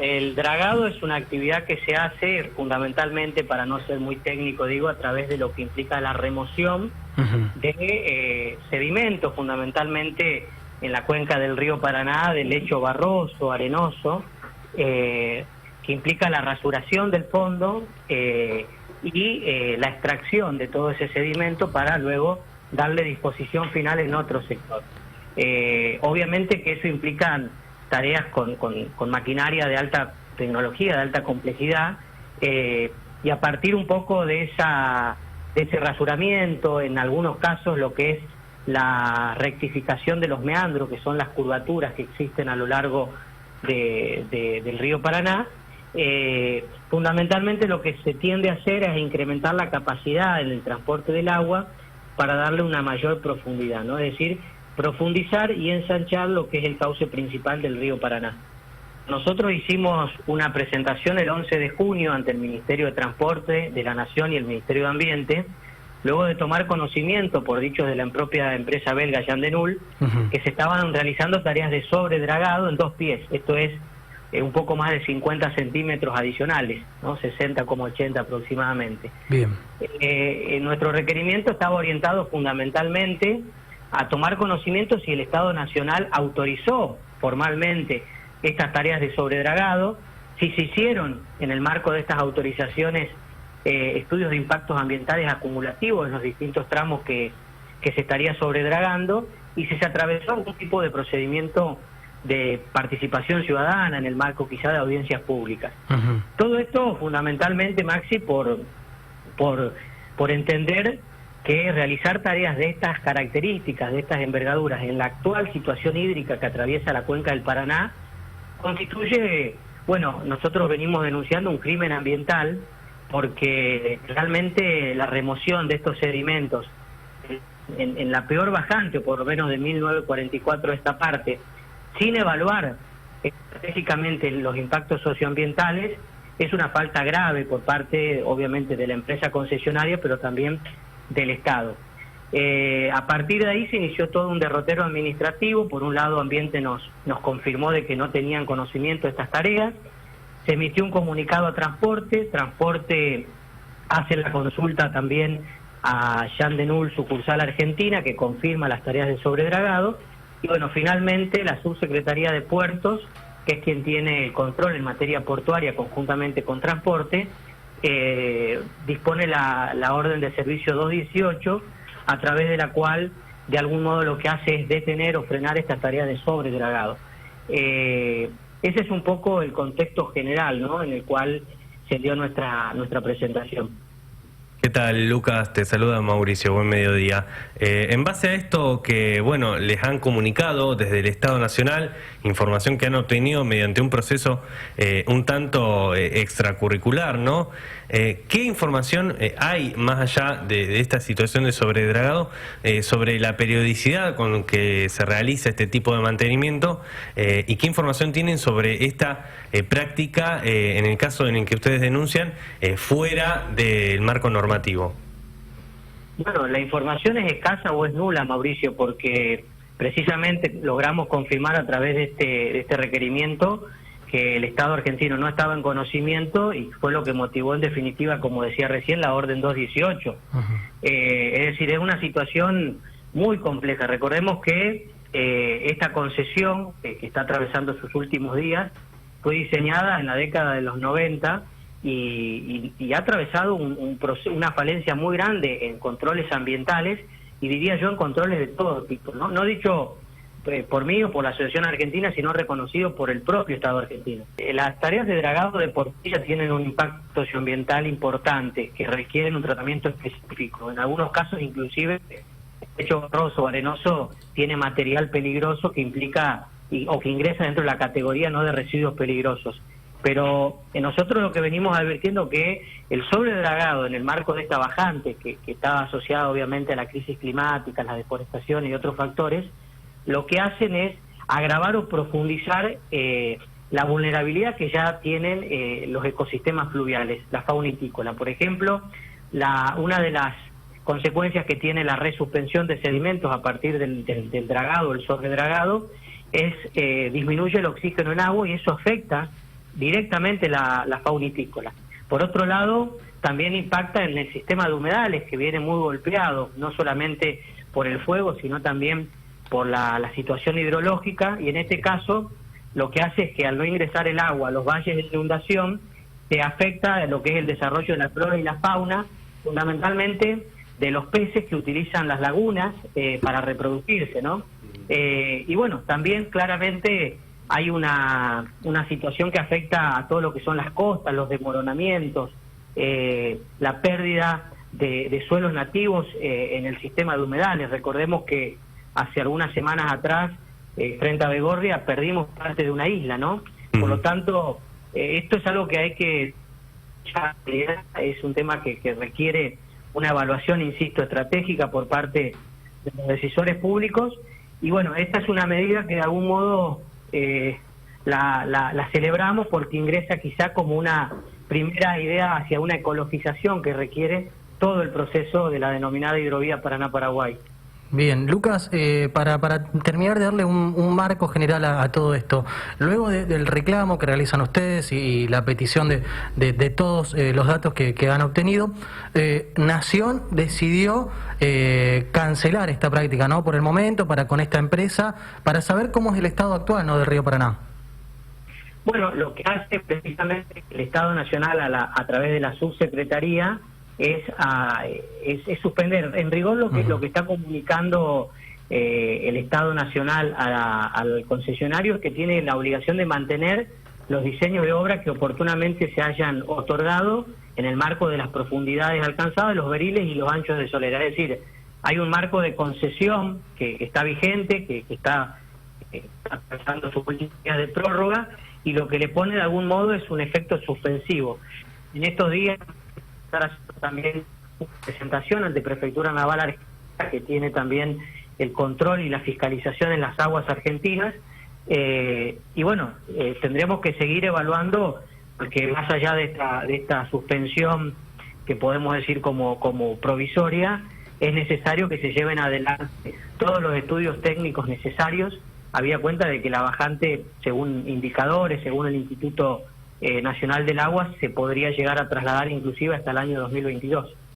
el dragado es una actividad que se hace fundamentalmente, para no ser muy técnico, digo, a través de lo que implica la remoción de sedimentos, fundamentalmente en la cuenca del río Paraná, del lecho barroso, arenoso, que implica la rasuración del fondo y la extracción de todo ese sedimento para luego darle disposición final en otro sector. Obviamente que eso implica tareas con maquinaria de alta tecnología, de alta complejidad, y a partir un poco de ese rasuramiento, en algunos casos lo que es la rectificación de los meandros, que son las curvaturas que existen a lo largo del río Paraná, fundamentalmente lo que se tiende a hacer es incrementar la capacidad en el transporte del agua para darle una mayor profundidad, ¿no? Es decir, profundizar y ensanchar lo que es el cauce principal del río Paraná. Nosotros hicimos una presentación el 11 de junio ante el Ministerio de Transporte de la Nación y el Ministerio de Ambiente, luego de tomar conocimiento, por dichos de la propia empresa belga Jan de Nul, que se estaban realizando tareas de sobredragado en 2 pies, esto es un poco más de 50 centímetros adicionales, ¿no? 60,80 aproximadamente. Bien. Nuestro requerimiento estaba orientado fundamentalmente a tomar conocimiento si el Estado Nacional autorizó formalmente estas tareas de sobredragado, si se hicieron en el marco de estas autorizaciones estudios de impactos ambientales acumulativos en los distintos tramos que se estaría sobredragando, y si se atravesó algún tipo de procedimiento de participación ciudadana en el marco quizá de audiencias públicas. Todo esto fundamentalmente, Maxi, por entender que realizar tareas de estas características, de estas envergaduras, en la actual situación hídrica que atraviesa la cuenca del Paraná, constituye, bueno, nosotros venimos denunciando un crimen ambiental, porque realmente la remoción de estos sedimentos en la peor bajante, por lo menos de 1944 esta parte, sin evaluar estratégicamente los impactos socioambientales, es una falta grave por parte, obviamente, de la empresa concesionaria, pero también del Estado. A partir de ahí se inició todo un derrotero administrativo. Por un lado, Ambiente nos confirmó de que no tenían conocimiento de estas tareas, se emitió un comunicado a Transporte hace la consulta también a Jan de Nul, sucursal Argentina, que confirma las tareas de sobredragado, y bueno, finalmente la Subsecretaría de Puertos, que es quien tiene el control en materia portuaria conjuntamente con Transporte, dispone la orden de servicio 218, a través de la cual de algún modo lo que hace es detener o frenar esta tarea de sobredragado. Ese es un poco el contexto general, ¿no?, en el cual se dio nuestra presentación. ¿Qué tal, Lucas? Te saluda Mauricio, buen mediodía. En base a esto que, bueno, les han comunicado desde el Estado Nacional, información que han obtenido mediante un proceso un tanto extracurricular, ¿no? ¿Qué información hay más allá de esta situación de sobredragado sobre la periodicidad con que se realiza este tipo de mantenimiento y qué información tienen sobre esta práctica en el caso en el que ustedes denuncian fuera del marco normativo? Bueno, la información es escasa o es nula, Mauricio, porque precisamente logramos confirmar a través de este requerimiento que el Estado argentino no estaba en conocimiento, y fue lo que motivó en definitiva, como decía recién, la orden 218. Es decir, es una situación muy compleja. Recordemos que esta concesión, que está atravesando sus últimos días, fue diseñada en la década de los 90 y ha atravesado una falencia muy grande en controles ambientales, y diría yo en controles de todo tipo, ¿no? No dicho por mí o por la Asociación Argentina, sino reconocido por el propio Estado argentino. Las tareas de dragado de Portilla tienen un impacto socioambiental importante, que requieren un tratamiento específico. En algunos casos, inclusive, el lecho barroso o arenoso tiene material peligroso que implica o que ingresa dentro de la categoría no de residuos peligrosos. Pero nosotros lo que venimos advirtiendo que el sobredragado en el marco de esta bajante, que está asociada obviamente a la crisis climática, la deforestación y otros factores, lo que hacen es agravar o profundizar la vulnerabilidad que ya tienen los ecosistemas fluviales, la fauna hitícola. Por ejemplo, una de las consecuencias que tiene la resuspensión de sedimentos a partir del dragado, el sobredragado, es disminuye el oxígeno en agua, y eso afecta directamente la fauna piscícola. Por otro lado, también impacta en el sistema de humedales, que viene muy golpeado, no solamente por el fuego, sino también por la situación hidrológica, y en este caso lo que hace es que al no ingresar el agua a los valles de inundación, se afecta lo que es el desarrollo de la flora y la fauna, fundamentalmente de los peces que utilizan las lagunas para reproducirse, ¿no? Y bueno, también claramente hay una situación que afecta a todo lo que son las costas, los desmoronamientos, la pérdida de suelos nativos en el sistema de humedales. Recordemos que hace algunas semanas atrás, frente a Begorria, perdimos parte de una isla, ¿no? Por lo tanto, esto es algo que hay que... Es un tema que requiere una evaluación, insisto, estratégica por parte de los decisores públicos. Y bueno, esta es una medida que de algún modo la celebramos, porque ingresa quizá como una primera idea hacia una ecologización que requiere todo el proceso de la denominada hidrovía Paraná-Paraguay. Bien, Lucas, para terminar de darle un marco general a todo esto, luego del reclamo que realizan ustedes y la petición de todos los datos que han obtenido, Nación decidió cancelar esta práctica, ¿no? Por el momento, con esta empresa, para saber cómo es el estado actual, ¿no?, del río Paraná. Bueno, lo que hace precisamente el Estado Nacional a través de la subsecretaría es suspender en rigor lo que está comunicando el Estado Nacional al concesionario, es que tiene la obligación de mantener los diseños de obra que oportunamente se hayan otorgado en el marco de las profundidades alcanzadas, los beriles y los anchos de solera. Es decir, hay un marco de concesión que está vigente, que está pasando su política de prórroga, y lo que le pone de algún modo es un efecto suspensivo. En estos días estar haciendo también una presentación ante Prefectura Naval Argentina, que tiene también el control y la fiscalización en las aguas argentinas, y bueno, tendremos que seguir evaluando, porque más allá de esta suspensión que podemos decir como provisoria, es necesario que se lleven adelante todos los estudios técnicos necesarios, habida cuenta de que la bajante, según indicadores, según el Instituto Nacional del Agua, se podría llegar a trasladar inclusive hasta el año 2022.